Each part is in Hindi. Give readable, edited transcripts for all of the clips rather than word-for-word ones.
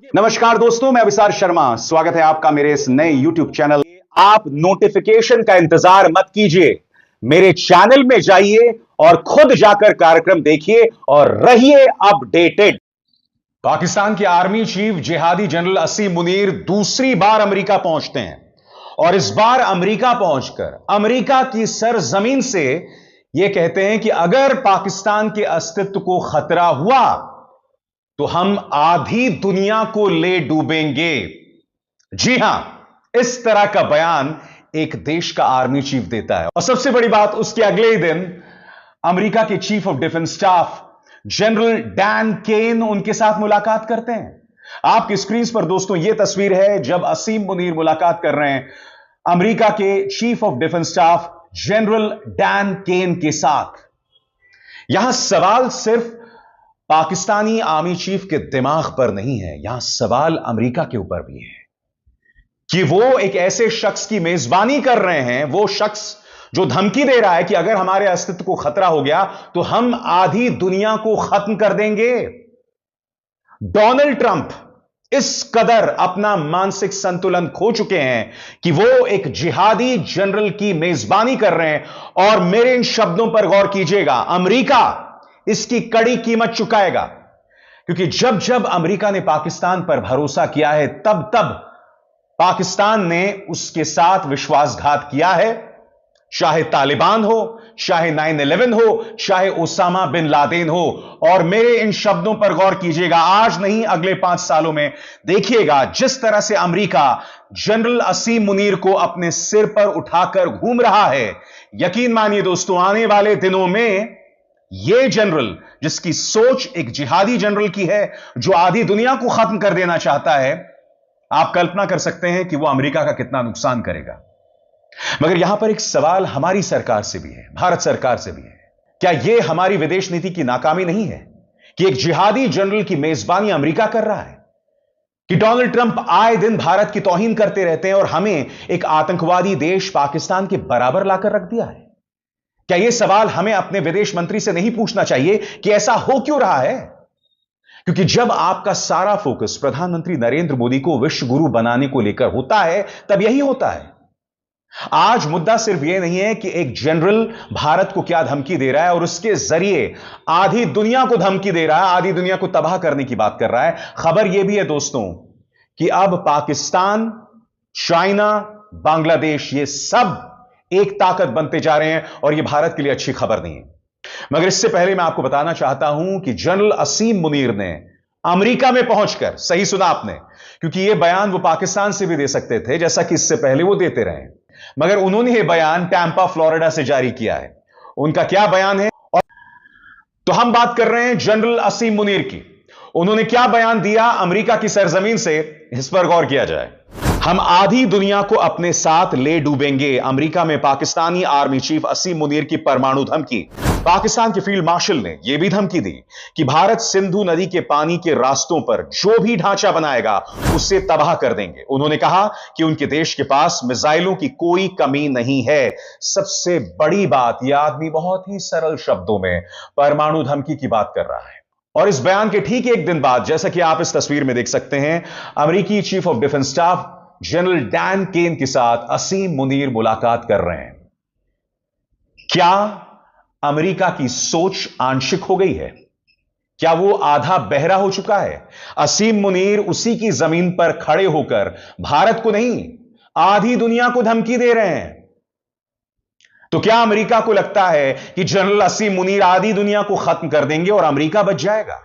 नमस्कार दोस्तों, मैं विशाल शर्मा। स्वागत है आपका मेरे इस नए YouTube चैनल। आप नोटिफिकेशन का इंतजार मत कीजिए, मेरे चैनल में जाइए और खुद जाकर कार्यक्रम देखिए और रहिए अपडेटेड। पाकिस्तान के आर्मी चीफ जिहादी जनरल असीम मुनीर दूसरी बार अमेरिका पहुंचते हैं और इस बार अमेरिका पहुंचकर अमेरिका की सरजमीन से यह कहते हैं कि अगर पाकिस्तान के अस्तित्व को खतरा हुआ तो हम आधी दुनिया को ले डूबेंगे। जी हां, इस तरह का बयान एक देश का आर्मी चीफ देता है और सबसे बड़ी बात, उसके अगले ही दिन अमेरिका के chief of defence staff general Dan Caine उनके साथ मुलाकात करते हैं। आपकी स्क्रीन पर दोस्तों यह तस्वीर है जब असीम मुनीर मुलाकात कर रहे हैं अमेरिका के chief of defence staff general Dan Caine के साथ। यहां सवाल सिर्फ पाकिस्तानी आर्मी चीफ के दिमाग पर नहीं है, यहां सवाल अमेरिका के ऊपर भी है कि वो एक ऐसे शख्स की मेजबानी कर रहे हैं, वो शख्स जो धमकी दे रहा है कि अगर हमारे अस्तित्व को खतरा हो गया तो हम आधी दुनिया को खत्म कर देंगे। डोनाल्ड ट्रंप इस कदर अपना मानसिक संतुलन खो चुके हैं कि वो एक जिहादी जनरल की मेजबानी कर रहे हैं और मेरे इन शब्दों पर गौर कीजिएगा, अमेरिका इसकी कड़ी कीमत चुकाएगा। क्योंकि जब जब अमेरिका ने पाकिस्तान पर भरोसा किया है तब तब पाकिस्तान ने उसके साथ विश्वासघात किया है, चाहे तालिबान हो, चाहे 9/11 हो, चाहे ओसामा बिन लादेन हो। और मेरे इन शब्दों पर गौर कीजिएगा, आज नहीं अगले 5 सालों में देखिएगा जिस तरह से अमेरिका जनरल असीम मुनीर को अपने सिर पर उठाकर घूम रहा है। यकीन मानिए दोस्तों, आने वाले दिनों में यह जनरल, जिसकी सोच एक जिहादी जनरल की है, जो आधी दुनिया को खत्म कर देना चाहता है, आप कल्पना कर सकते हैं कि वह अमेरिका का कितना नुकसान करेगा। मगर यहां पर एक सवाल हमारी सरकार से भी है, भारत सरकार से भी है। क्या यह हमारी विदेश नीति की नाकामी नहीं है कि एक जिहादी जनरल की मेजबानी अमेरिका कर रहा है, कि डोनाल्ड ट्रंप आए दिन भारत की तौहीन करते रहते हैं और हमें एक आतंकवादी देश पाकिस्तान के बराबर लाकर रख दिया है? क्या यह सवाल हमें अपने विदेश मंत्री से नहीं पूछना चाहिए कि ऐसा हो क्यों रहा है? क्योंकि जब आपका सारा फोकस प्रधानमंत्री नरेंद्र मोदी को विश्व गुरु बनाने को लेकर होता है, तब यही होता है। आज मुद्दा सिर्फ यह नहीं है कि एक जनरल भारत को क्या धमकी दे रहा है और उसके जरिए आधी दुनिया को धमकी दे रहा है, आधी दुनिया को तबाह करने की बात कर रहा है। खबर यह भी है दोस्तों कि अब पाकिस्तान, चाइना, बांग्लादेश, ये सब एक ताकत बनते जा रहे हैं और यह भारत के लिए अच्छी खबर नहीं है। मगर इससे पहले मैं आपको बताना चाहता हूं कि जनरल असीम मुनीर ने अमेरिका में पहुंचकर, सही सुना आपने, क्योंकि यह बयान वो पाकिस्तान से भी दे सकते थे जैसा कि इससे पहले वो देते रहे, मगर उन्होंने यह बयान टैंपा फ्लोरिडा से जारी किया है। उनका क्या बयान है? और तो हम बात कर रहे हैं जनरल असीम मुनीर की। उन्होंने क्या बयान दिया अमेरिका की सरजमीन से, इस पर गौर किया जाए। हम आधी दुनिया को अपने साथ ले डूबेंगे, अमेरिका में पाकिस्तानी आर्मी चीफ असीम मुनीर की परमाणु धमकी। पाकिस्तान के फील्ड मार्शल ने यह भी धमकी दी कि भारत सिंधु नदी के पानी के रास्तों पर जो भी ढांचा बनाएगा उससे तबाह कर देंगे। उन्होंने कहा कि उनके देश के पास मिसाइलों की कोई कमी नहीं है। सबसे बड़ी बात, यह आदमी बहुत ही सरल शब्दों में परमाणु धमकी की बात कर रहा है। और इस बयान के ठीक एक दिन बाद, जैसा कि आप इस तस्वीर में देख सकते हैं, अमेरिकी chief of defence staff general Dan Caine के साथ असीम मुनीर मुलाकात कर रहे हैं। क्या अमेरिका की सोच आंशिक हो गई है? क्या वो आधा बहरा हो चुका है? असीम मुनीर उसी की जमीन पर खड़े होकर भारत को नहीं, आधी दुनिया को धमकी दे रहे हैं। तो क्या अमेरिका को लगता है कि जनरल असीम मुनीर आधी दुनिया को खत्म कर देंगे और अमेरिका बच जाएगा?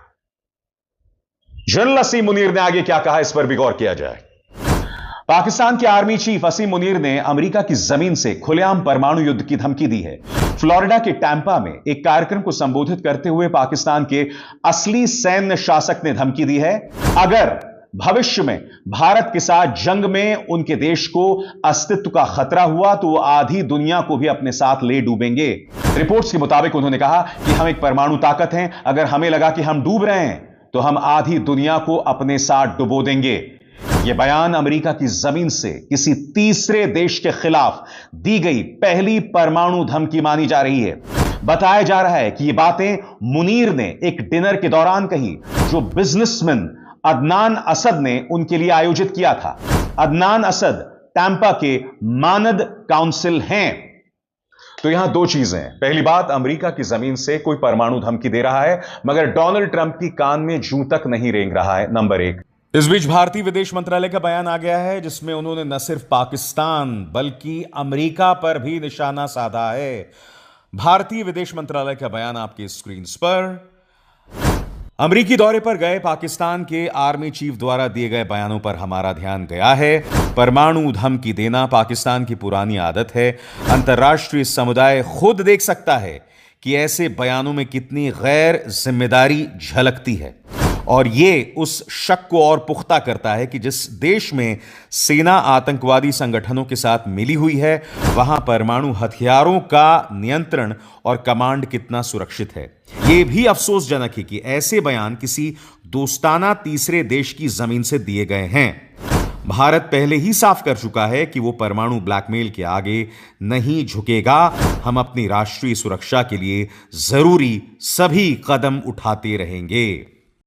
जनरल असीम मुनीर ने आगे क्या कहा, इस पर भी गौर किया जाए। पाकिस्तान के आर्मी चीफ असीम मुनीर ने अमेरिका की जमीन से खुलेआम परमाणु युद्ध की धमकी दी है। फ्लोरिडा के टैंपा में एक कार्यक्रम को संबोधित करते हुए पाकिस्तान के असली सैन्य शासक ने धमकी दी है, अगर भविष्य में भारत के साथ जंग में उनके देश को अस्तित्व का खतरा हुआ तो वो आधी दुनिया को भी अपने साथ ले डूबेंगे। रिपोर्ट्स के मुताबिक उन्होंने कहा कि हम एक परमाणु ताकत हैं, अगर हमें लगा कि हम डूब रहे हैं तो हम आधी दुनिया को अपने साथ डुबो देंगे। यह बयान अमेरिका की जमीन से किसी तीसरे देश के खिलाफ दी गई पहली परमाणु धमकी मानी जा रही है। बताया जा रहा है कि यह बातें मुनीर ने एक डिनर के दौरान कही, जो बिजनेसमैन अदनान असद ने उनके लिए आयोजित किया था। अदनान असद टैंपा के मानद काउंसिल हैं। तो यहां दो चीजें हैं। पहली बात, अमेरिका की जमीन से कोई परमाणु धमकी दे रहा है, मगर डोनाल्ड ट्रंप की कान में जूं तक नहीं रेंग रहा है, नंबर एक। इस बीच भारतीय विदेश मंत्रालय का बयान आ गया है, जिसमें उन्होंने न सिर्फ पाकिस्तान बल्कि अमेरिका पर भी निशाना साधा है। भारतीय विदेश मंत्रालय का बयान आपकी स्क्रीन पर। अमेरिकी दौरे पर गए पाकिस्तान के आर्मी चीफ द्वारा दिए गए बयानों पर हमारा ध्यान गया है। परमाणु धमकी देना पाकिस्तान की पुरानी आदत है। अंतर्राष्ट्रीय समुदाय खुद देख सकता है कि ऐसे बयानों में कितनी गैर जिम्मेदारी झलकती है, और यह उस शक को और पुख्ता करता है कि जिस देश में सेना आतंकवादी संगठनों के साथ मिली हुई है, वहां परमाणु हथियारों का नियंत्रण और कमांड कितना सुरक्षित है। यह भी अफसोसजनक है कि ऐसे बयान किसी दोस्ताना तीसरे देश की जमीन से दिए गए हैं। भारत पहले ही साफ कर चुका है कि वो परमाणु ब्लैकमेल के आगे नहीं झुकेगा। हम अपनी राष्ट्रीय सुरक्षा के लिए जरूरी सभी कदम उठाते रहेंगे।